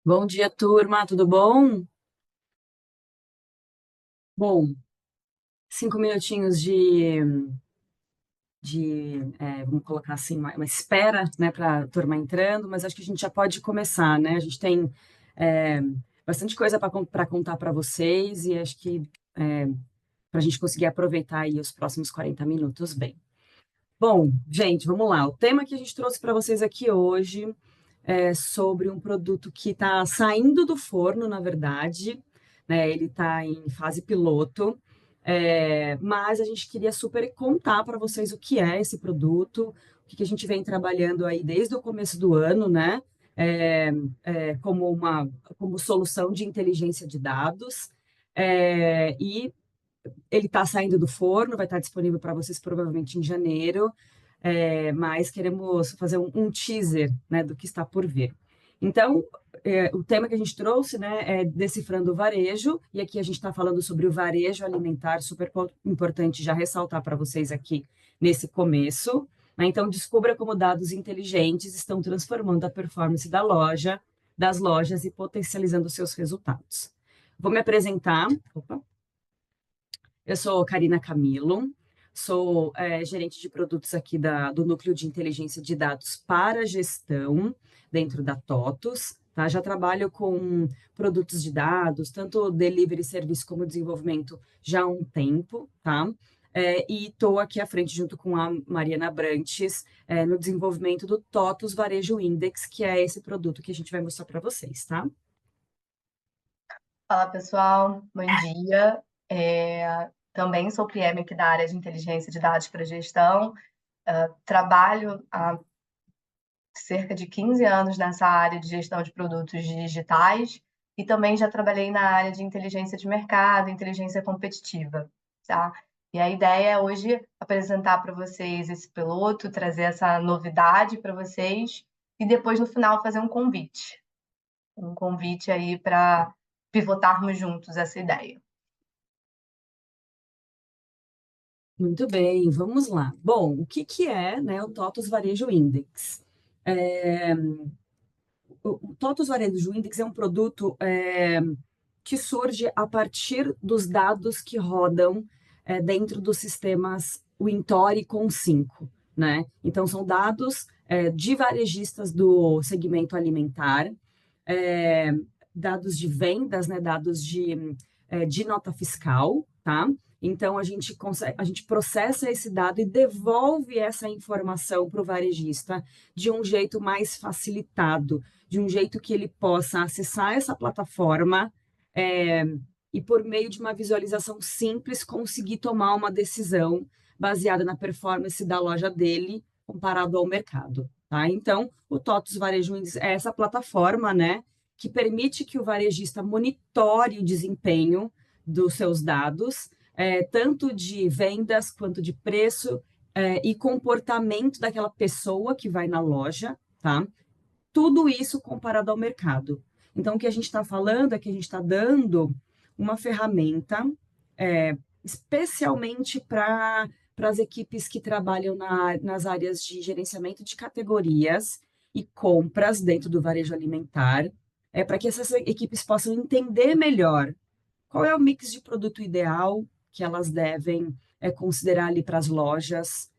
Bom dia, turma, tudo bom? Bom, 5 minutinhos vamos colocar assim, uma espera, né, para a turma entrando, mas acho que a gente já pode começar, né? A gente tem é, bastante coisa para contar para vocês e acho que para a gente conseguir aproveitar aí os próximos 40 minutos bem. Bom, gente, vamos lá. O tema que a gente trouxe para vocês aqui hoje é sobre um produto que está saindo do forno, na verdade, né? Ele está em fase piloto, mas a gente queria super contar para vocês o que é esse produto, o que a gente vem trabalhando aí desde o começo do ano, né? É, como solução de inteligência de dados. E ele está saindo do forno, vai estar disponível para vocês provavelmente em janeiro, mas queremos fazer um teaser, né, do que está por vir. Então, o tema que a gente trouxe, né, é decifrando o varejo, e aqui a gente está falando sobre o varejo alimentar, super importante já ressaltar para vocês aqui nesse começo. Né? Então, descubra como dados inteligentes estão transformando a performance das lojas e potencializando seus resultados. Vou me apresentar. Opa. Eu sou Karina Camilo, sou gerente de produtos aqui do Núcleo de Inteligência de Dados para Gestão, dentro da TOTUS. Tá? Já trabalho com produtos de dados, tanto delivery, serviço como desenvolvimento, já há um tempo. Tá? E estou aqui à frente, junto com a Mariana Brantes, no desenvolvimento do TOTUS Varejo Index, que é esse produto que a gente vai mostrar para vocês. Tá? Fala pessoal, bom dia. Também sou PM aqui da área de inteligência de dados para gestão. Trabalho há cerca de 15 anos nessa área de gestão de produtos digitais e também já trabalhei na área de inteligência de mercado, inteligência competitiva, tá? E a ideia é hoje apresentar para vocês esse piloto, trazer essa novidade para vocês e depois no final fazer um convite aí para pivotarmos juntos essa ideia. Muito bem, vamos lá. Bom, o que que é, né, o TOTUS Varejo Index? É, o TOTUS Varejo Index é um produto que surge a partir dos dados que rodam dentro dos sistemas Wintor e Com5, né? Então, são dados de varejistas do segmento alimentar, é, dados de vendas, né? Dados de nota fiscal, tá? Então, a gente processa esse dado e devolve essa informação para o varejista de um jeito mais facilitado, de um jeito que ele possa acessar essa plataforma é, e, por meio de uma visualização simples, conseguir tomar uma decisão baseada na performance da loja dele comparado ao mercado. Tá? Então, o TOTUS Varejo Index é essa plataforma, né, que permite que o varejista monitore o desempenho dos seus dados, tanto de vendas quanto de preço, e comportamento daquela pessoa que vai na loja, tá? Tudo isso comparado ao mercado. Então, o que a gente está falando é que a gente está dando uma ferramenta especialmente para as equipes que trabalham nas áreas de gerenciamento de categorias e compras dentro do varejo alimentar, para que essas equipes possam entender melhor qual é o mix de produto ideal que elas devem considerar ali para as lojas,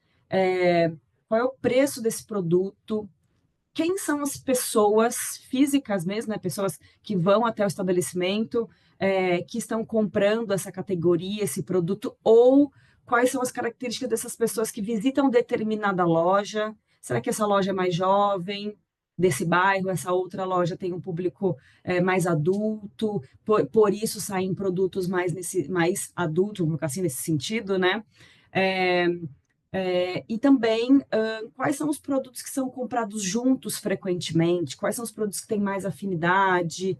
qual é o preço desse produto, quem são as pessoas físicas mesmo, né? Pessoas que vão até o estabelecimento, que estão comprando essa categoria, esse produto, ou quais são as características dessas pessoas que visitam determinada loja? Será que essa loja é mais jovem, desse bairro, essa outra loja tem um público mais adulto, por isso saem produtos mais adultos, assim, nesse sentido, né? É, e também, quais são os produtos que são comprados juntos frequentemente, quais são os produtos que têm mais afinidade,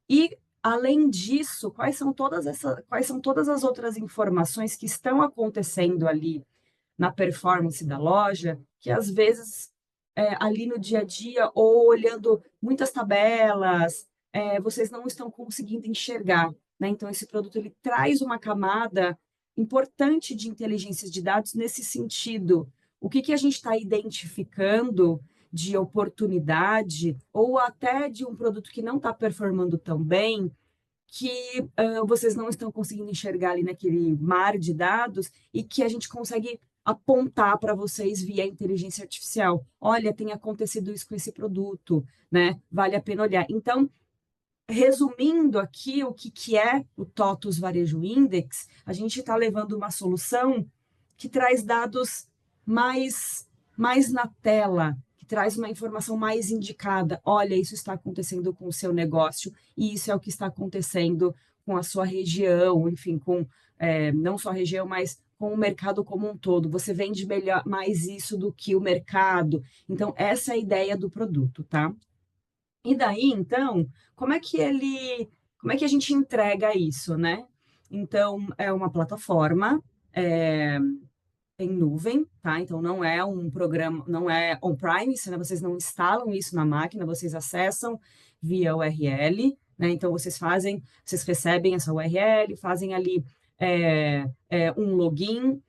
e, além disso, quais são todas as outras informações que estão acontecendo ali na performance da loja, que às vezes, ali no dia a dia, ou olhando muitas tabelas, vocês não estão conseguindo enxergar, né? Então, esse produto ele traz uma camada importante de inteligência de dados nesse sentido. O que que a gente está identificando de oportunidade, ou até de um produto que não está performando tão bem, que vocês não estão conseguindo enxergar ali naquele mar de dados e que a gente consegue apontar para vocês via inteligência artificial. Olha, tem acontecido isso com esse produto, né? Vale a pena olhar. Então, resumindo aqui o que é o TOTUS Varejo Index, a gente está levando uma solução que traz dados mais na tela, que traz uma informação mais indicada. Olha, isso está acontecendo com o seu negócio, e isso é o que está acontecendo com a sua região, enfim, com não só a região, mas com o mercado como um todo. Você vende melhor, mais isso do que o mercado. Então, essa é a ideia do produto, tá? E daí, então, como é que a gente entrega isso, né? Então, é uma plataforma em nuvem, tá? Então, não é um programa, não é on-premise, né? Vocês não instalam isso na máquina, vocês acessam via URL, né? Então, vocês recebem essa URL, fazem ali um login.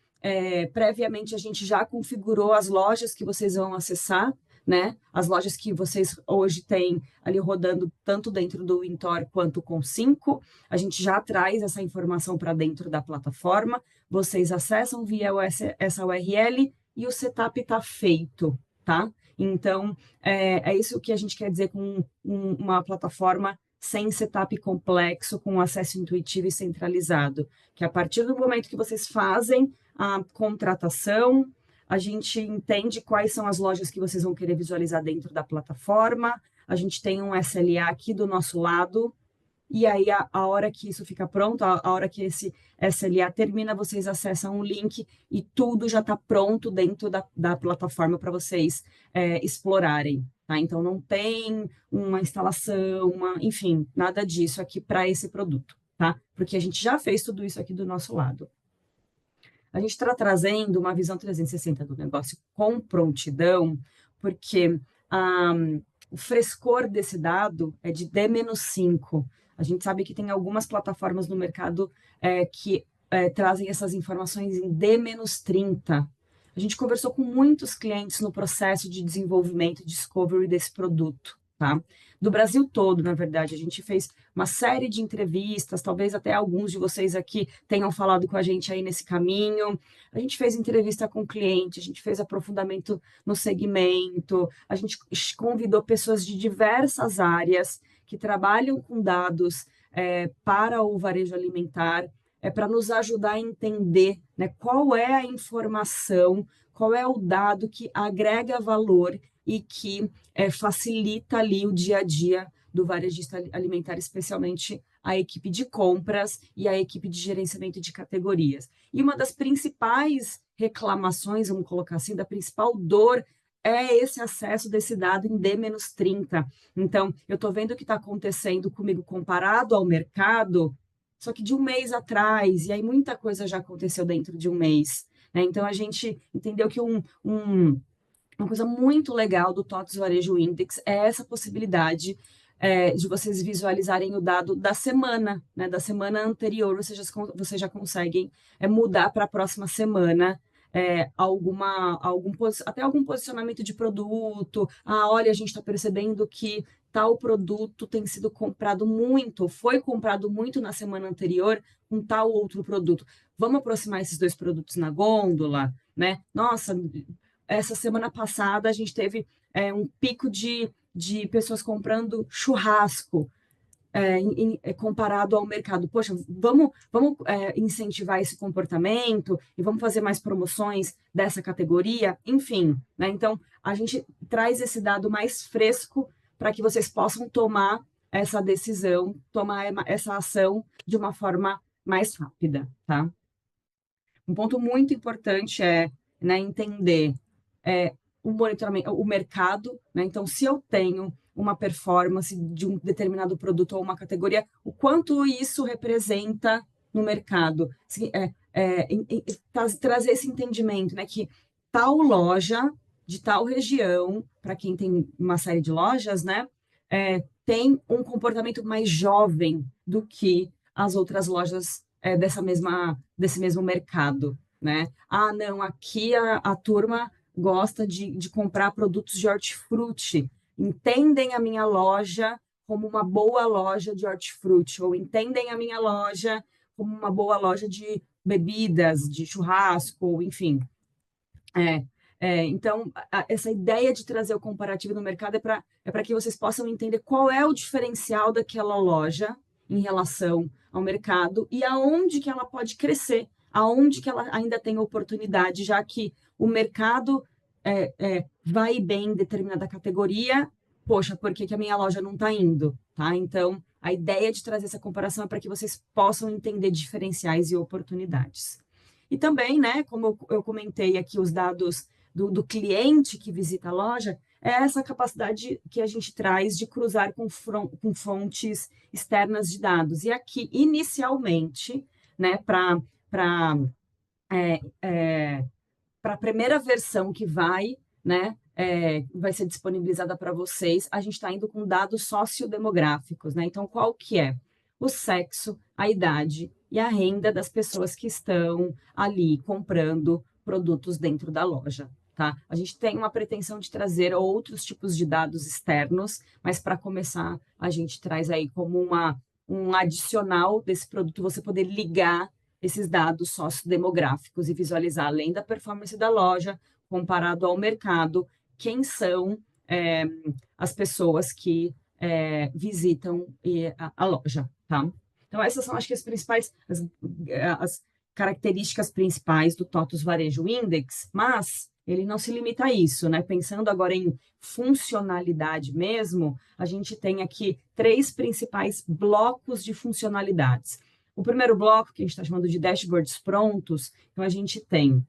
Previamente, a gente já configurou as lojas que vocês vão acessar, né? As lojas que vocês hoje têm ali rodando tanto dentro do Intor quanto com 5, a gente já traz essa informação para dentro da plataforma, vocês acessam via essa URL e o setup está feito, tá? Então, é isso que a gente quer dizer com uma plataforma sem setup complexo, com acesso intuitivo e centralizado, que a partir do momento que vocês fazem a contratação, a gente entende quais são as lojas que vocês vão querer visualizar dentro da plataforma, a gente tem um SLA aqui do nosso lado, e aí a hora que isso fica pronto, a hora que esse SLA termina, vocês acessam um link e tudo já está pronto dentro da plataforma para vocês explorarem. Tá? Então, não tem uma instalação, enfim, nada disso aqui para esse produto, tá? Porque a gente já fez tudo isso aqui do nosso lado. A gente está trazendo uma visão 360 do negócio com prontidão, porque o frescor desse dado é de D-5. A gente sabe que tem algumas plataformas no mercado que trazem essas informações em D-30. A gente conversou com muitos clientes no processo de desenvolvimento e discovery desse produto, tá? Do Brasil todo, na verdade. A gente fez uma série de entrevistas, talvez até alguns de vocês aqui tenham falado com a gente aí nesse caminho. A gente fez entrevista com cliente, a gente fez aprofundamento no segmento, a gente convidou pessoas de diversas áreas que trabalham com dados para o varejo alimentar, para nos ajudar a entender, né, qual é a informação, qual é o dado que agrega valor e que facilita ali o dia a dia do varejista alimentar, especialmente a equipe de compras e a equipe de gerenciamento de categorias. E uma das principais reclamações, vamos colocar assim, da principal dor é esse acesso desse dado em D-30. Então, eu estou vendo o que está acontecendo comigo comparado ao mercado, só que de um mês atrás, e aí muita coisa já aconteceu dentro de um mês. Né? Então, a gente entendeu que uma coisa muito legal do TOTVS Varejo Index é essa possibilidade de vocês visualizarem o dado da semana, né, da semana anterior, vocês já conseguem mudar para a próxima semana até algum posicionamento de produto. Olha, a gente está percebendo que tal produto tem sido comprado muito, foi comprado muito na semana anterior com tal outro produto. Vamos aproximar esses dois produtos na gôndola, né? Nossa, essa semana passada a gente teve um pico de pessoas comprando churrasco comparado ao mercado. Poxa, vamos incentivar esse comportamento e vamos fazer mais promoções dessa categoria, enfim. Né? Então, a gente traz esse dado mais fresco para que vocês possam tomar essa decisão, tomar essa ação de uma forma mais rápida. Tá? Um ponto muito importante né, entender o monitoramento, o mercado, né? Então, se eu tenho uma performance de um determinado produto ou uma categoria, o quanto isso representa no mercado. Trazer esse entendimento, né? Que tal loja de tal região, para quem tem uma série de lojas, né? Tem um comportamento mais jovem do que as outras lojas desse mesmo mercado, né? Não, aqui a turma gosta de comprar produtos de hortifruti, entendem a minha loja como uma boa loja de hortifruti, ou entendem a minha loja como uma boa loja de bebidas, de churrasco, enfim. Então, essa ideia de trazer o comparativo no mercado é para que vocês possam entender qual é o diferencial daquela loja em relação ao mercado e aonde que ela pode crescer, aonde que ela ainda tem oportunidade, já que o mercado vai bem em determinada categoria, poxa, por que que a minha loja não está indo? Tá? Então, a ideia de trazer essa comparação é para que vocês possam entender diferenciais e oportunidades. E também, né, como eu comentei aqui, os dados do cliente que visita a loja, é essa capacidade que a gente traz de cruzar com fontes externas de dados. E aqui, inicialmente, né, para a primeira versão que né, vai ser disponibilizada para vocês, a gente está indo com dados sociodemográficos, né? Então, qual que é? O sexo, a idade e a renda das pessoas que estão ali comprando produtos dentro da loja, tá? A gente tem uma pretensão de trazer outros tipos de dados externos, mas para começar, a gente traz aí como um adicional desse produto, você poder ligar esses dados sociodemográficos e visualizar, além da performance da loja, comparado ao mercado, quem são as pessoas que visitam a loja, tá? Então, essas são, acho que, as características principais do TOTUS Varejo Index, mas ele não se limita a isso, né? Pensando agora em funcionalidade mesmo, a gente tem aqui 3 principais blocos de funcionalidades. O primeiro bloco, que a gente está chamando de dashboards prontos, então a gente tem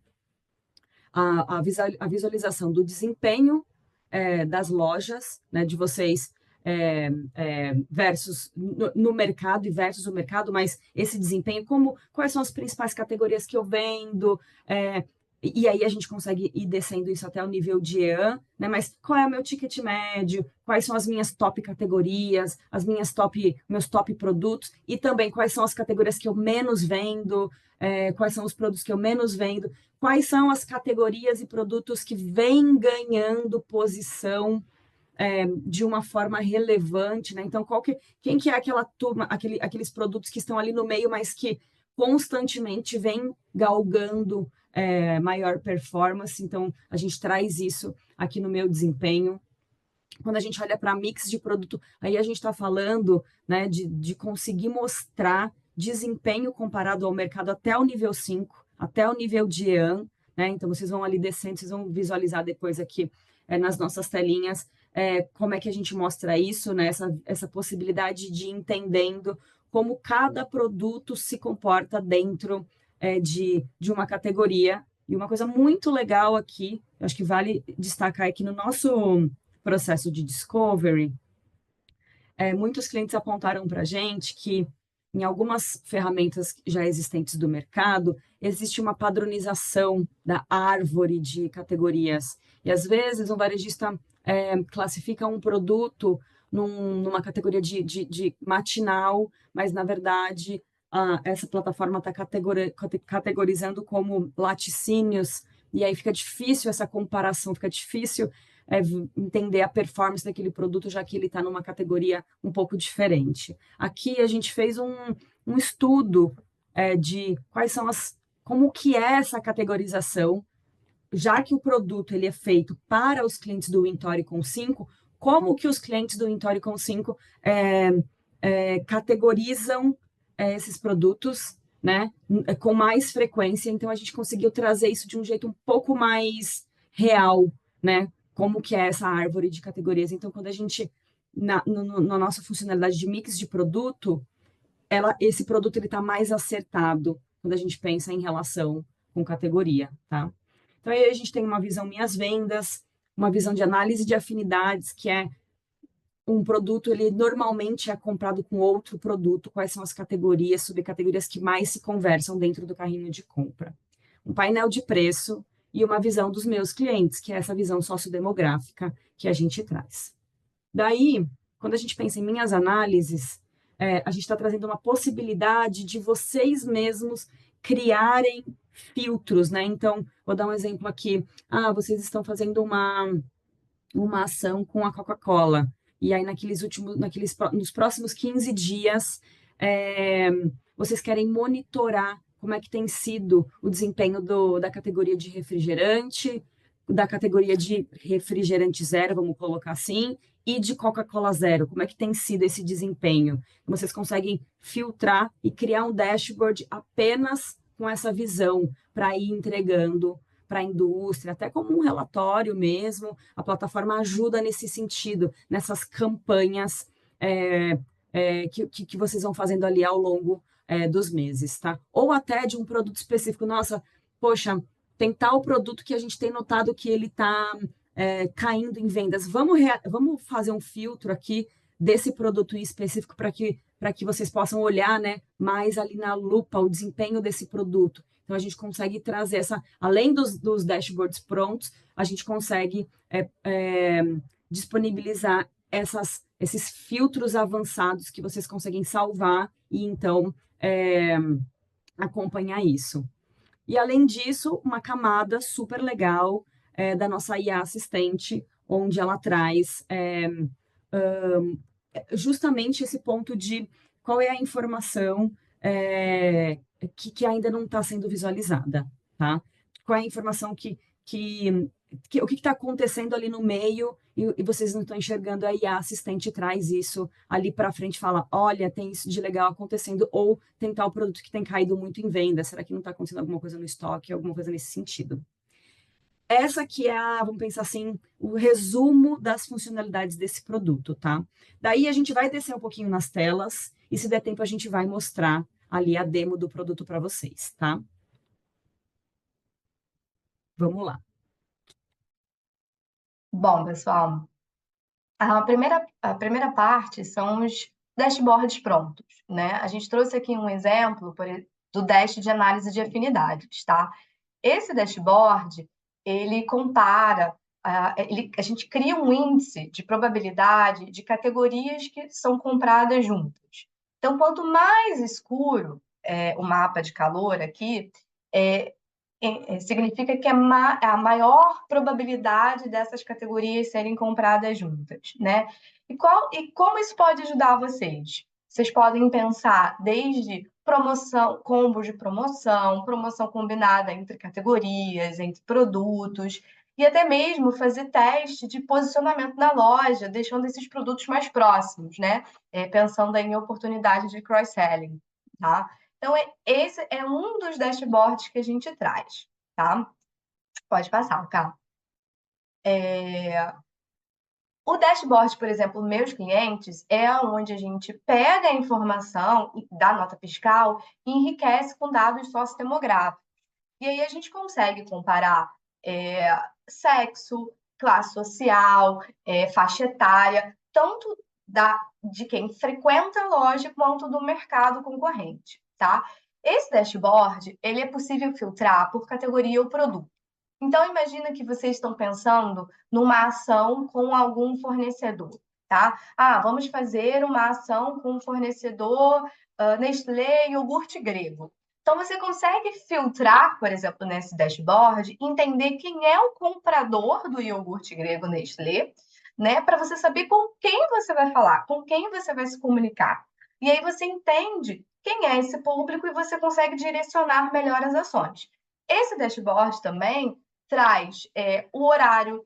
a visualização do desempenho das lojas, né, de vocês versus no mercado e versus o mercado, mas esse desempenho, quais são as principais categorias que eu vendo, e aí a gente consegue ir descendo isso até o nível de EAN, né? Mas qual é o meu ticket médio? Quais são as minhas top categorias? Meus top produtos? E também quais são as categorias que eu menos vendo? Quais são os produtos que eu menos vendo? Quais são as categorias e produtos que vêm ganhando posição de uma forma relevante, né? Então, quem que é aquela turma, aqueles produtos que estão ali no meio, mas que constantemente vem galgando maior performance? Então, a gente traz isso aqui no meu desempenho. Quando a gente olha para mix de produto, aí a gente está falando, né, de conseguir mostrar desempenho comparado ao mercado até o nível 5, até o nível de EAN, né? Então, vocês vão ali descendo, vocês vão visualizar depois aqui nas nossas telinhas como é que a gente mostra isso, né? Essa possibilidade de ir entendendo como cada produto se comporta dentro de uma categoria. E uma coisa muito legal aqui, eu acho que vale destacar aqui no nosso processo de discovery, muitos clientes apontaram para a gente que em algumas ferramentas já existentes do mercado, existe uma padronização da árvore de categorias. E às vezes um varejista classifica um produto numa categoria de matinal, mas na verdade essa plataforma está categorizando como laticínios, e aí fica difícil essa comparação, fica difícil entender a performance daquele produto, já que ele está numa categoria um pouco diferente. Aqui a gente fez um estudo de como que é essa categorização, já que o produto ele é feito para os clientes do Wintori com 5, como que os clientes do Wintori com 5 categorizam esses produtos, né, com mais frequência. Então, a gente conseguiu trazer isso de um jeito um pouco mais real, né, como que é essa árvore de categorias. Então, quando a gente, na nossa funcionalidade de mix de produto, esse produto está mais acertado quando a gente pensa em relação com categoria, tá? Então, aí a gente tem uma visão minhas vendas, uma visão de análise de afinidades, que é um produto, ele normalmente é comprado com outro produto, quais são as categorias, subcategorias que mais se conversam dentro do carrinho de compra. Um painel de preço e uma visão dos meus clientes, que é essa visão sociodemográfica que a gente traz. Daí, quando a gente pensa em minhas análises, a gente está trazendo uma possibilidade de vocês mesmos criarem filtros, né? Então, vou dar um exemplo aqui. Ah, vocês estão fazendo uma ação com a Coca-Cola. E aí, nos próximos 15 dias, é, vocês querem monitorar como é que tem sido o desempenho da categoria de refrigerante, da categoria de refrigerante zero, vamos colocar assim, e de Coca-Cola zero, como é que tem sido esse desempenho? Vocês conseguem filtrar e criar um dashboard apenas com essa visão para ir entregando para a indústria, até como um relatório mesmo. A plataforma ajuda nesse sentido, nessas campanhas que vocês vão fazendo ali ao longo dos meses, tá? Ou até de um produto específico. Nossa, poxa, tem tal produto que a gente tem notado que ele está caindo em vendas. Vamos fazer um filtro aqui desse produto em específico para que vocês possam olhar, né, mais ali na lupa o desempenho desse produto. Então, a gente consegue trazer além dos dashboards prontos, a gente consegue disponibilizar esses filtros avançados que vocês conseguem salvar e, então, acompanhar isso. E, além disso, uma camada super legal da nossa IA assistente, onde ela traz justamente esse ponto de qual é a informação que ainda não está sendo visualizada, tá? Qual é a informação o que está acontecendo ali no meio e vocês não estão enxergando, aí a assistente traz isso ali para frente e fala, olha, tem isso de legal acontecendo, ou tem tal produto que tem caído muito em venda, será que não está acontecendo alguma coisa no estoque, alguma coisa nesse sentido? Essa que é vamos pensar assim, o resumo das funcionalidades desse produto, tá? Daí a gente vai descer um pouquinho nas telas e, se der tempo, a gente vai mostrar ali a demo do produto para vocês, tá? Vamos lá. Bom, pessoal, a primeira parte são os dashboards prontos, né? A gente trouxe aqui um exemplo do dash de análise de afinidades, tá? Esse dashboard, ele compara, a gente cria um índice de probabilidade de categorias que são compradas juntas. Então, quanto mais escuro o mapa de calor aqui, é, significa que é a maior probabilidade dessas categorias serem compradas juntas, né? E como isso pode ajudar vocês? Vocês podem pensar desde promoção, combos de promoção, promoção combinada entre categorias, entre produtos, e até mesmo fazer teste de posicionamento na loja, deixando esses produtos mais próximos, né? Pensando aí em oportunidade de cross-selling, tá? Então, esse é um dos dashboards que a gente traz, tá? Pode passar, cá. O dashboard, por exemplo, meus clientes, é onde a gente pega a informação da nota fiscal e enriquece com dados sociodemográficos. E aí a gente consegue comparar sexo, classe social, faixa etária, tanto de quem frequenta a loja quanto do mercado concorrente, tá? Esse dashboard, ele é possível filtrar por categoria ou produto. Então, imagina que vocês estão pensando numa ação com algum fornecedor, tá? Ah, vamos fazer uma ação com um fornecedor Nestlé iogurte grego. Então, você consegue filtrar, por exemplo, nesse dashboard, entender quem é o comprador do iogurte grego Nestlé, né? Para você saber com quem você vai falar, com quem você vai se comunicar. E aí você entende quem é esse público e você consegue direcionar melhor as ações. Esse dashboard também traz o horário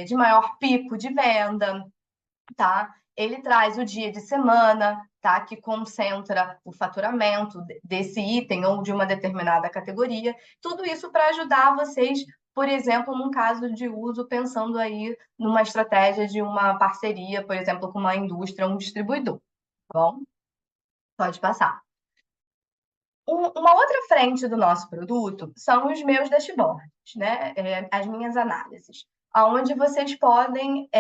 de maior pico de venda, tá? Ele traz o dia de semana, tá? Que concentra o faturamento desse item ou de uma determinada categoria. Tudo isso para ajudar vocês, por exemplo, num caso de uso, pensando aí numa estratégia de uma parceria, por exemplo, com uma indústria, um distribuidor. Tá bom? Pode passar. Uma outra frente do nosso produto são os meus dashboards, né? As minhas análises, onde vocês podem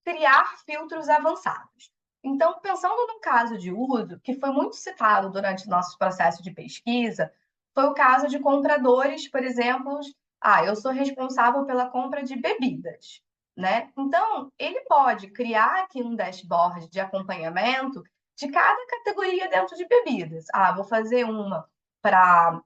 criar filtros avançados. Então, pensando no caso de uso, que foi muito citado durante o nosso processo de pesquisa, foi o caso de compradores, por exemplo, eu sou responsável pela compra de bebidas, né? Então, ele pode criar aqui um dashboard de acompanhamento de cada categoria dentro de bebidas. Vou fazer uma para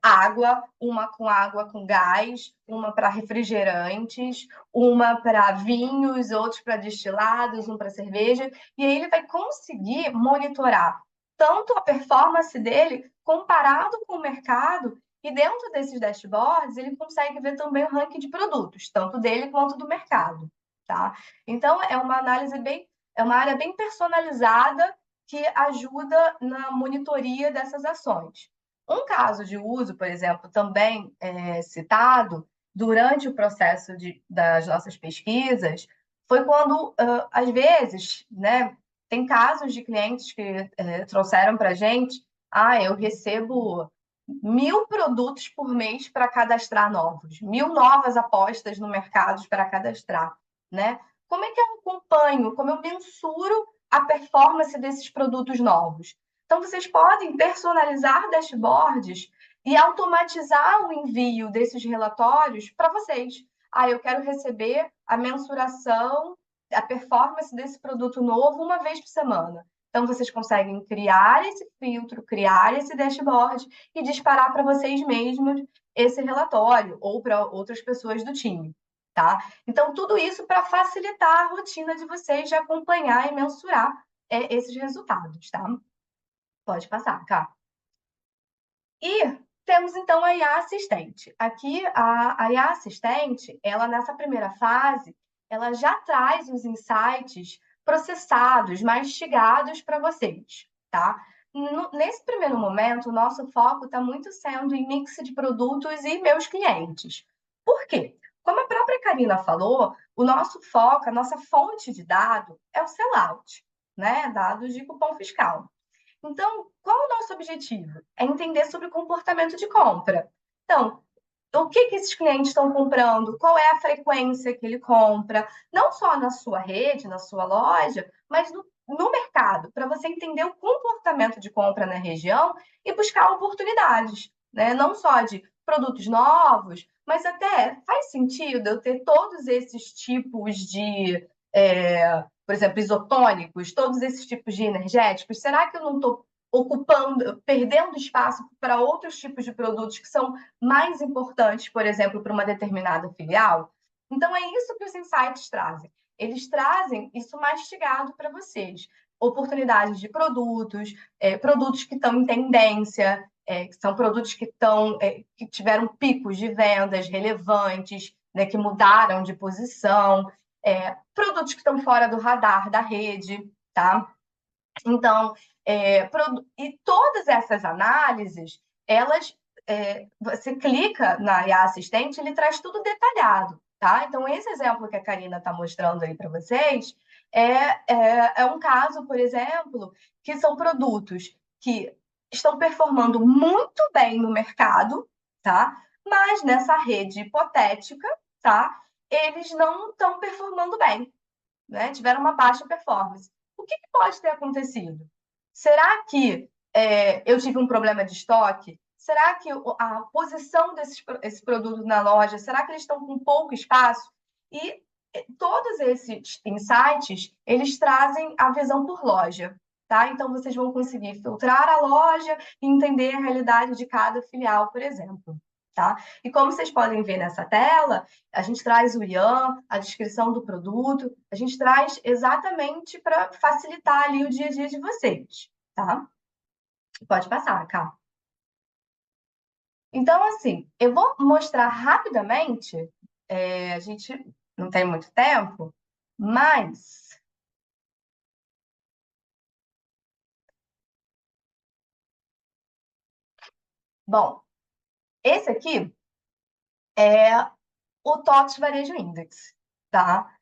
água, uma com água com gás, uma para refrigerantes, uma para vinhos, outros para destilados, um para cerveja, e aí ele vai conseguir monitorar tanto a performance dele comparado com o mercado, e dentro desses dashboards ele consegue ver também o ranking de produtos, tanto dele quanto do mercado, tá? Então é uma análise é uma área bem personalizada que ajuda na monitoria dessas ações. Um caso de uso, por exemplo, também citado durante o processo das nossas pesquisas, foi quando, às vezes, né, tem casos de clientes que trouxeram para a gente, eu recebo 1.000 produtos por mês para cadastrar novos, 1.000 novas apostas no mercado para cadastrar, né? Como é que eu acompanho, como eu mensuro a performance desses produtos novos? Então, vocês podem personalizar dashboards e automatizar o envio desses relatórios para vocês. Eu quero receber a mensuração, a performance desse produto novo uma vez por semana. Então, vocês conseguem criar esse filtro, criar esse dashboard e disparar para vocês mesmos esse relatório ou para outras pessoas do time, tá? Então, tudo isso para facilitar a rotina de vocês de acompanhar e mensurar esses resultados, tá? Pode passar, cá. E temos, então, a IA assistente. Aqui, a IA assistente, ela, nessa primeira fase, ela já traz os insights processados, mastigados para vocês, tá? Nesse primeiro momento, o nosso foco está muito sendo em mix de produtos e meus clientes. Por quê? Como a própria Karina falou, o nosso foco, a nossa fonte de dado é o sellout, né? Dados de cupom fiscal. Então, qual é o nosso objetivo? É entender sobre o comportamento de compra. Então, o que esses clientes estão comprando, qual é a frequência que ele compra, não só na sua rede, na sua loja, mas no mercado, para você entender o comportamento de compra na região e buscar oportunidades, né? Não só de produtos novos, mas até faz sentido eu ter todos esses tipos de, por exemplo, isotônicos, todos esses tipos de energéticos. Será que eu não estou ocupando, perdendo espaço para outros tipos de produtos que são mais importantes, por exemplo, para uma determinada filial? Então, é isso que os insights trazem. Eles trazem isso mastigado para vocês. Oportunidades de produtos, produtos que estão em tendência, que são produtos que tiveram picos de vendas relevantes, né, que mudaram de posição, produtos que estão fora do radar da rede, tá? Então, e todas essas análises, você clica na IA Assistente, ele traz tudo detalhado, tá? Então, esse exemplo que a Karina está mostrando aí para vocês é um caso, por exemplo, que são produtos que estão performando muito bem no mercado, tá? Mas nessa rede hipotética, tá? Eles não estão performando bem, né? Tiveram uma baixa performance. O que pode ter acontecido? Será que eu tive um problema de estoque? Será que a posição esse produto na loja, será que eles estão com pouco espaço? E todos esses insights, eles trazem a visão por loja, tá? Então, vocês vão conseguir filtrar a loja e entender a realidade de cada filial, por exemplo. Tá? E como vocês podem ver nessa tela, a gente traz o IAM, a descrição do produto, a gente traz exatamente para facilitar ali o dia a dia de vocês, tá? Pode passar, cá. Então, assim, eu vou mostrar rapidamente, a gente não tem muito tempo, mas... Bom, esse aqui é o TOTS Varejo Index, tá?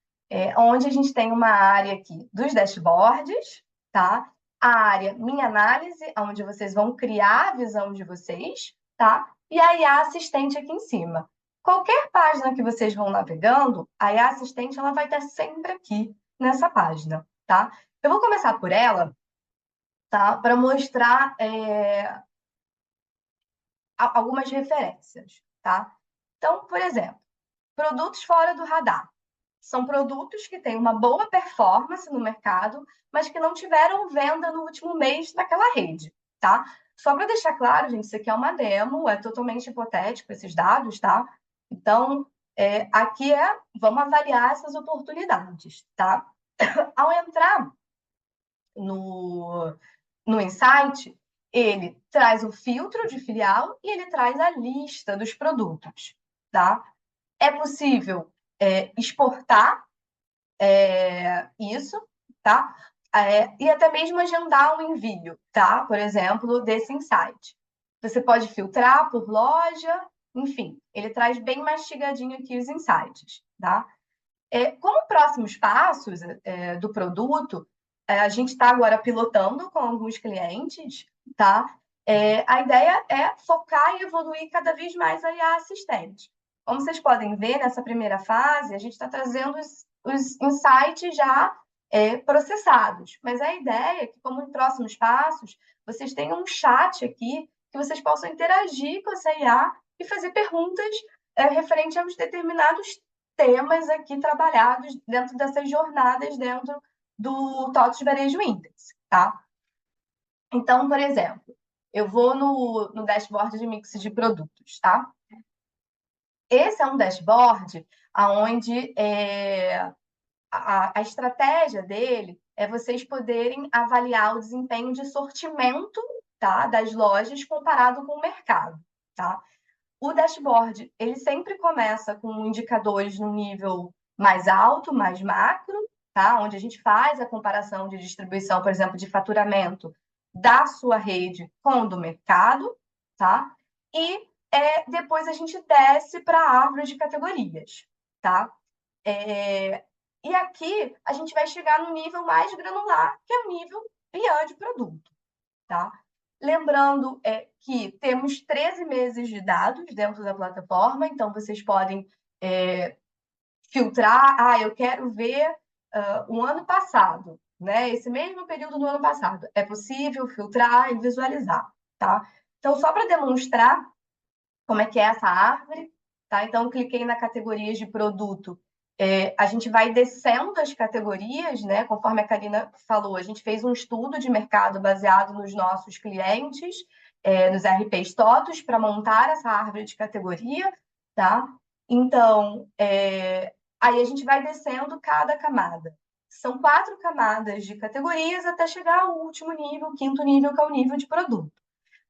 Onde a gente tem uma área aqui dos dashboards, tá? A área Minha Análise, onde vocês vão criar a visão de vocês, tá? E a IA Assistente aqui em cima. Qualquer página que vocês vão navegando, a IA Assistente ela vai estar sempre aqui nessa página, tá? Eu vou começar por ela, tá? Para mostrar algumas referências, tá? Então, por exemplo, produtos fora do radar. São produtos que têm uma boa performance no mercado, mas que não tiveram venda no último mês naquela rede, tá? Só para deixar claro, gente, isso aqui é uma demo, é totalmente hipotético esses dados, tá? Então, aqui vamos avaliar essas oportunidades, tá? Ao entrar no Insight, ele traz o filtro de filial e ele traz a lista dos produtos, tá? É possível exportar isso, tá? E até mesmo agendar um envio, tá? Por exemplo, desse insight. Você pode filtrar por loja, enfim, ele traz bem mastigadinho aqui os insights, tá? Como próximos passos do produto, a gente está agora pilotando com alguns clientes, tá? A ideia é focar e evoluir cada vez mais a IA assistente. Como vocês podem ver, nessa primeira fase, a gente está trazendo os insights já processados. Mas a ideia é que, como em próximos passos, vocês tenham um chat aqui que vocês possam interagir com essa IA e fazer perguntas referente aos determinados temas aqui trabalhados dentro dessas jornadas dentro do TOTS Varejo Index, tá? Então, por exemplo, eu vou no dashboard de mix de produtos, tá? Esse é um dashboard onde a estratégia dele é vocês poderem avaliar o desempenho de sortimento, tá, das lojas comparado com o mercado, tá? O dashboard, ele sempre começa com indicadores no nível mais alto, mais macro, tá? Onde a gente faz a comparação de distribuição, por exemplo, de faturamento da sua rede com o do mercado, tá? E depois a gente desce para a árvore de categorias, tá? E aqui a gente vai chegar no nível mais granular, que é o nível IA de produto, tá? Lembrando que temos 13 meses de dados dentro da plataforma, então vocês podem filtrar, eu quero ver o ano passado, né? Esse mesmo período do ano passado. É possível filtrar e visualizar, tá? Então, só para demonstrar como é que é essa árvore, tá? Então, cliquei na categoria de produto. A gente vai descendo as categorias, né? Conforme a Karina falou, a gente fez um estudo de mercado baseado nos nossos clientes, nos RPs TOTUS, para montar essa árvore de categoria, tá? Então, aí a gente vai descendo cada camada. São 4 camadas de categorias até chegar ao último nível, o quinto nível, que é o nível de produto.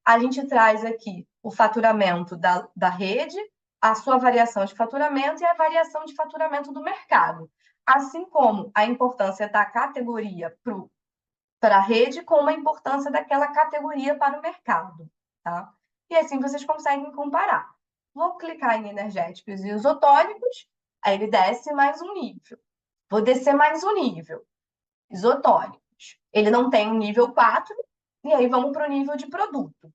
A gente traz aqui o faturamento da rede, a sua variação de faturamento e a variação de faturamento do mercado, assim como a importância da categoria para a rede, como a importância daquela categoria para o mercado, tá? E assim vocês conseguem comparar. Vou clicar em energéticos e isotônicos, aí ele desce mais um nível. Vou descer mais um nível, isotônicos. Ele não tem um nível 4, e aí vamos para o nível de produto.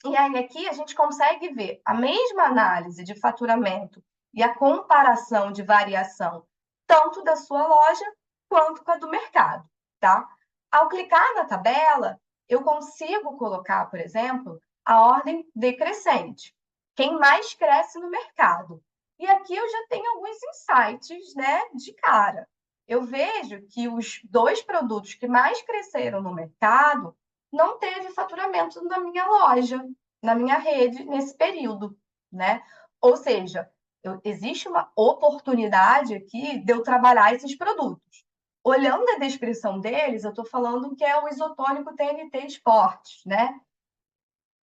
E aí aqui a gente consegue ver a mesma análise de faturamento e a comparação de variação tanto da sua loja quanto com a do mercado, tá? Ao clicar na tabela, eu consigo colocar, por exemplo, a ordem decrescente, quem mais cresce no mercado. E aqui eu já tenho alguns insights, né, de cara. Eu vejo que os 2 produtos que mais cresceram no mercado não teve faturamento na minha loja, na minha rede, nesse período, né? Ou seja, existe uma oportunidade aqui de eu trabalhar esses produtos. Olhando a descrição deles, eu estou falando que é o isotônico TNT Sports, né?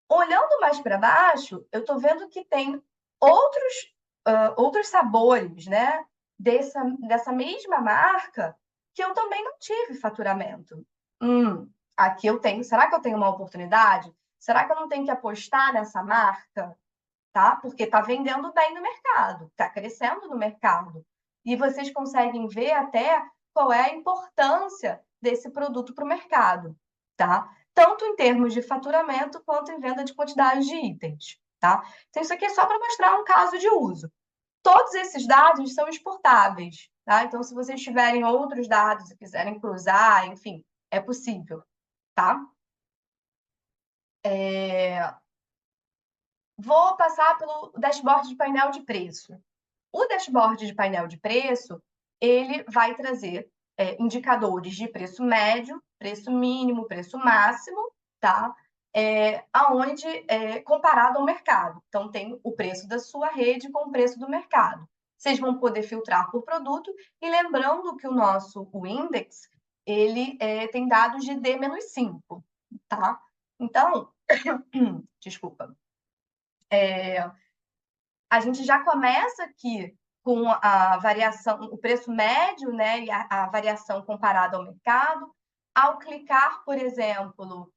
Olhando mais para baixo, eu estou vendo que tem outros sabores, né? Dessa mesma marca que eu também não tive faturamento. Aqui eu tenho. Será que eu tenho uma oportunidade? Será que eu não tenho que apostar nessa marca? Tá? Porque está vendendo bem no mercado, está crescendo no mercado. E vocês conseguem ver até qual é a importância desse produto para o mercado, tá? Tanto em termos de faturamento quanto em venda de quantidade de itens, tá? Então, isso aqui é só para mostrar um caso de uso. Todos esses dados são exportáveis, tá? Então, se vocês tiverem outros dados e quiserem cruzar, enfim, é possível, tá? Vou passar pelo dashboard de painel de preço. O dashboard de painel de preço, ele vai trazer indicadores de preço médio, preço mínimo, preço máximo, tá? aonde comparado ao mercado. Então, tem o preço da sua rede com o preço do mercado. Vocês vão poder filtrar por produto, e lembrando que o index, ele tem dados de D-5, tá? Então, desculpa, a gente já começa aqui com a variação, o preço médio, né, e a variação comparada ao mercado. Ao clicar, por exemplo,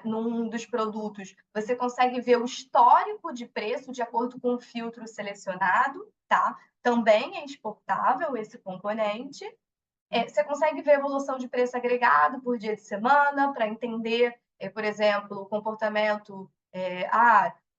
num dos produtos, você consegue ver o histórico de preço de acordo com o filtro selecionado, tá? Também é exportável esse componente. Você consegue ver a evolução de preço agregado por dia de semana, para entender, por exemplo, o comportamento,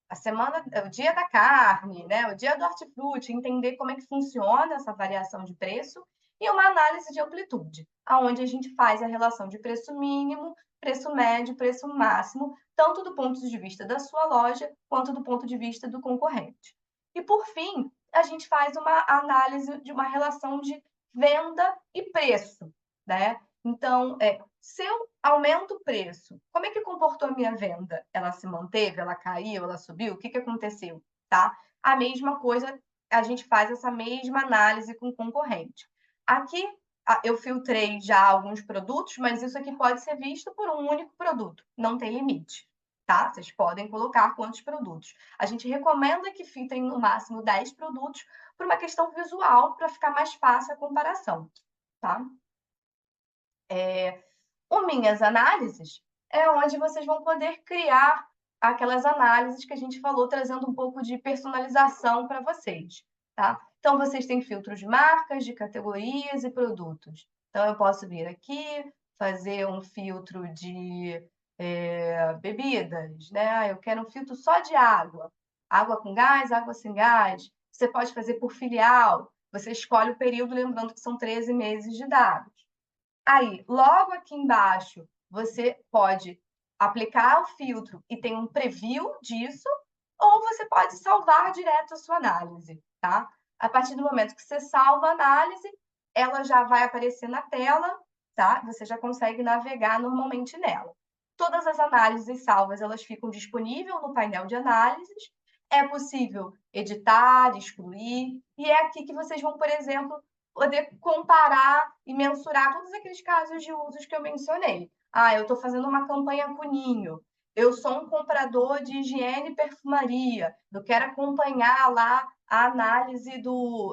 a semana, o dia da carne, né, o dia do hortifruti, entender como é que funciona essa variação de preço, e uma análise de amplitude, aonde a gente faz a relação de preço mínimo, preço médio, preço máximo, tanto do ponto de vista da sua loja, quanto do ponto de vista do concorrente. E, por fim, a gente faz uma análise de uma relação de venda e preço, né? Então, se eu aumento o preço, como é que comportou a minha venda? Ela se manteve, ela caiu, ela subiu? O que aconteceu, tá? A mesma coisa, a gente faz essa mesma análise com o concorrente. Aqui, eu filtrei já alguns produtos, mas isso aqui pode ser visto por um único produto, não tem limite, tá? Vocês podem colocar quantos produtos. A gente recomenda que filtrem no máximo 10 produtos, por uma questão visual, para ficar mais fácil a comparação, tá? O Minhas Análises é onde vocês vão poder criar aquelas análises que a gente falou, trazendo um pouco de personalização para vocês, tá? Então, vocês têm filtros de marcas, de categorias e produtos. Então, eu posso vir aqui, fazer um filtro de bebidas, né? Eu quero um filtro só de água. Água com gás, água sem gás. Você pode fazer por filial. Você escolhe o período, lembrando que são 13 meses de dados. Aí, logo aqui embaixo, você pode aplicar o filtro e tem um preview disso, ou você pode salvar direto a sua análise, tá? A partir do momento que você salva a análise, ela já vai aparecer na tela, tá? Você já consegue navegar normalmente nela. Todas as análises salvas, elas ficam disponíveis no painel de análises. É possível editar, excluir, e é aqui que vocês vão, por exemplo, poder comparar e mensurar todos aqueles casos de usos que eu mencionei. Eu estou fazendo uma campanha com Ninho, eu sou um comprador de higiene e perfumaria, eu quero acompanhar lá a análise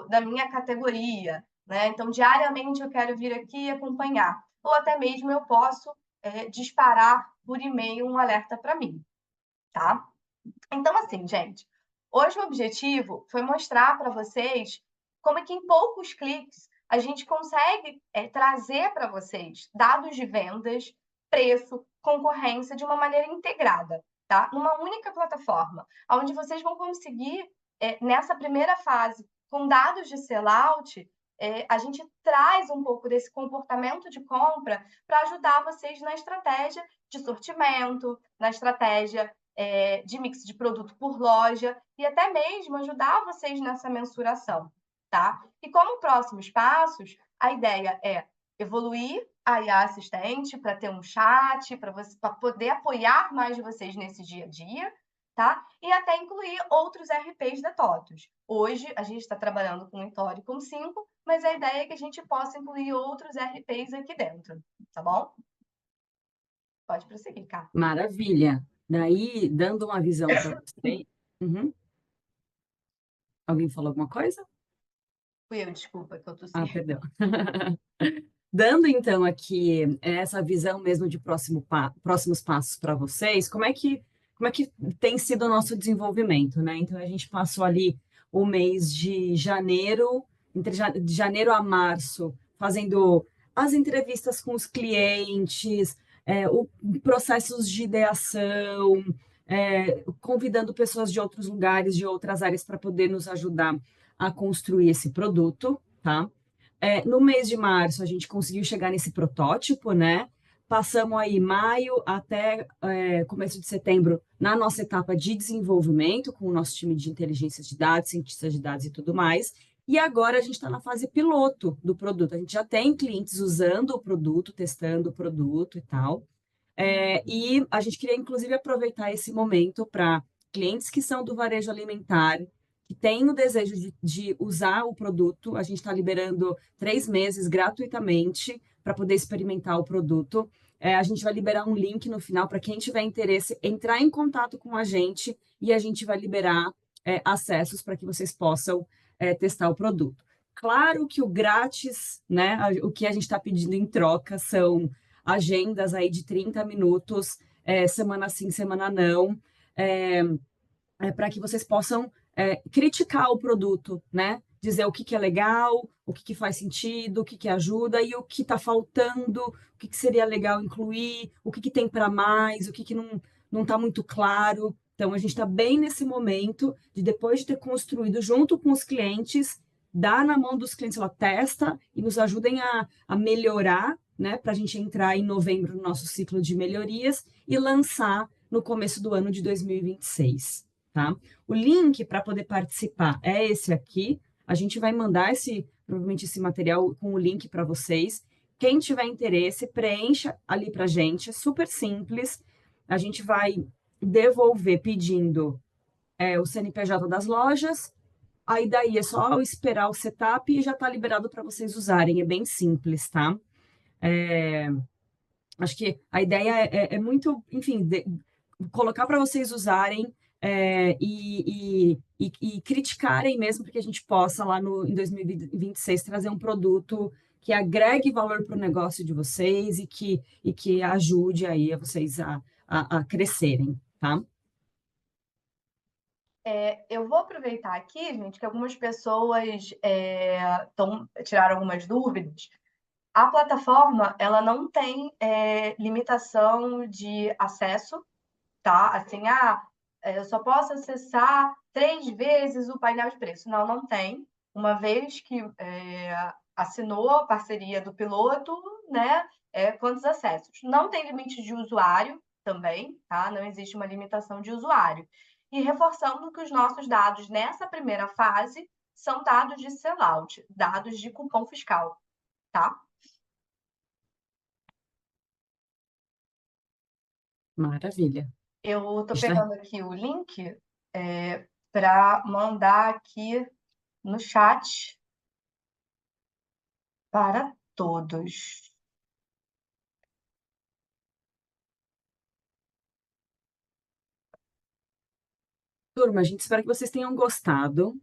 da minha categoria, né? Então, diariamente eu quero vir aqui e acompanhar. Ou até mesmo eu posso disparar por e-mail um alerta para mim, tá? Então, assim, gente, hoje o objetivo foi mostrar para vocês como é que em poucos cliques a gente consegue trazer para vocês dados de vendas, preço, concorrência de uma maneira integrada, tá? Numa única plataforma, onde vocês vão conseguir, nessa primeira fase, com dados de sellout, a gente traz um pouco desse comportamento de compra para ajudar vocês na estratégia de sortimento, na estratégia de mix de produto por loja, e até mesmo ajudar vocês nessa mensuração, tá? E como próximos passos, a ideia é evoluir a IA assistente para ter um chat, para poder apoiar mais vocês nesse dia a dia, tá? E até incluir outros RPs da TOTUS. Hoje, a gente está trabalhando com o Ettore com 5, mas a ideia é que a gente possa incluir outros RPs aqui dentro, tá bom? Pode prosseguir, Cá. Maravilha. Daí, dando uma visão para você. Uhum. Alguém falou alguma coisa? Fui eu, desculpa, que eu tossi. Perdão. Dando, então, aqui essa visão mesmo de próximos passos para vocês, como é que tem sido o nosso desenvolvimento, né? Então, a gente passou ali o mês de janeiro, de janeiro a março, fazendo as entrevistas com os clientes, processos de ideação, convidando pessoas de outros lugares, de outras áreas, para poder nos ajudar a construir esse produto, tá? No mês de março, a gente conseguiu chegar nesse protótipo, né? Passamos aí maio até começo de setembro na nossa etapa de desenvolvimento, com o nosso time de inteligência de dados, cientistas de dados e tudo mais. E agora a gente está na fase piloto do produto. A gente já tem clientes usando o produto, testando o produto e tal. E a gente queria, inclusive, aproveitar esse momento para clientes que são do varejo alimentar, que têm o desejo de usar o produto. A gente está liberando 3 meses gratuitamente para poder experimentar o produto. A gente vai liberar um link no final para quem tiver interesse entrar em contato com a gente e a gente vai liberar acessos para que vocês possam testar o produto. Claro que o grátis, né, o que a gente está pedindo em troca são agendas aí de 30 minutos, semana sim, semana não, é, para que vocês possam criticar o produto, né? Dizer o que, que é legal, o que, que faz sentido, o que, que ajuda e o que está faltando, o que, que seria legal incluir, o que, que tem para mais, o que, que não está muito claro. Então, a gente está bem nesse momento de, depois de ter construído junto com os clientes, dar na mão dos clientes, ela testa e nos ajudem a melhorar, né, para a gente entrar em novembro no nosso ciclo de melhorias e lançar no começo do ano de 2026, tá? O link para poder participar é esse aqui. A gente vai mandar provavelmente esse material com o link para vocês. Quem tiver interesse, preencha ali para a gente. É super simples. A gente vai devolver pedindo o CNPJ das lojas. Aí daí é só esperar o setup e já está liberado para vocês usarem. É bem simples, tá? Acho que a ideia é muito, enfim, colocar para vocês usarem e criticarem mesmo, para que a gente possa, lá em 2026, trazer um produto que agregue valor para o negócio de vocês e que ajude aí a vocês a crescerem, tá? Eu vou aproveitar aqui, gente, que algumas pessoas tiraram algumas dúvidas. A plataforma, ela não tem limitação de acesso, tá? Assim, eu só posso acessar 3 vezes o painel de preço. Não, não tem. Uma vez que assinou a parceria do piloto, né? Quantos acessos? Não tem limite de usuário também, tá? Não existe uma limitação de usuário. E reforçando que os nossos dados nessa primeira fase são dados de sellout, dados de cupom fiscal, tá? Maravilha. Eu estou Está pegando aqui o link para mandar aqui no chat para todos. Turma, a gente espera que vocês tenham gostado.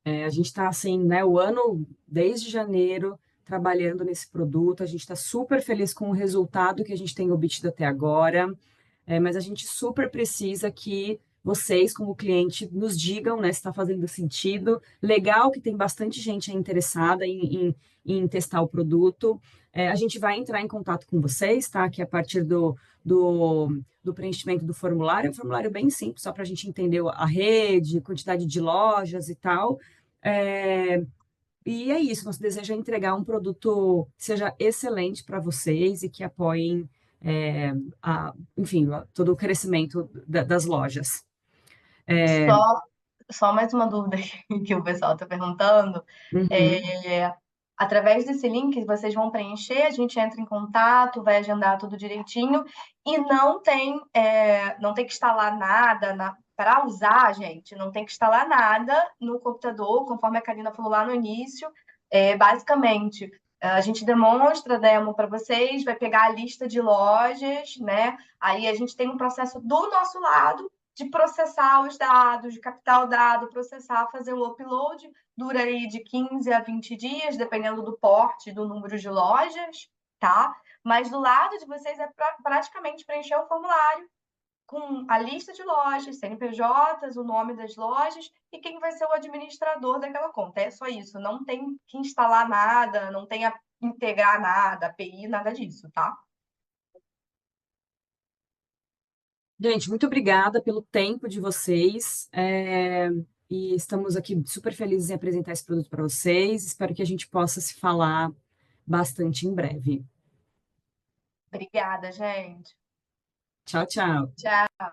A gente está assim, né, o ano desde janeiro trabalhando nesse produto. A gente está super feliz com o resultado que a gente tem obtido até agora. Mas a gente super precisa que vocês, como cliente, nos digam, né, se está fazendo sentido. Legal que tem bastante gente interessada em testar o produto. A gente vai entrar em contato com vocês, tá? Que a partir do preenchimento do formulário, é um formulário bem simples, só para a gente entender a rede, quantidade de lojas e tal. É, e é isso, nosso desejo é entregar um produto que seja excelente para vocês e que apoiem, enfim, todo o crescimento das lojas. Só mais uma dúvida que o pessoal está perguntando. Uhum. É, Através desse link, vocês vão preencher, a gente entra em contato, vai agendar tudo direitinho e não tem que instalar nada para usar, gente, não tem que instalar nada no computador, conforme a Karina falou lá no início. Basicamente, a gente demonstra a demo para vocês, vai pegar a lista de lojas, né? Aí a gente tem um processo do nosso lado de processar os dados, de captar o dado, processar, fazer o upload, dura aí de 15 a 20 dias, dependendo do porte, do número de lojas, tá? Mas do lado de vocês é praticamente preencher o formulário com a lista de lojas, CNPJs, o nome das lojas e quem vai ser o administrador daquela conta. É só isso, não tem que instalar nada, não tem a integrar nada, API, nada disso, tá? Gente, muito obrigada pelo tempo de vocês. E estamos aqui super felizes em apresentar esse produto para vocês. Espero que a gente possa se falar bastante em breve. Obrigada, gente. Tchau, tchau. Tchau.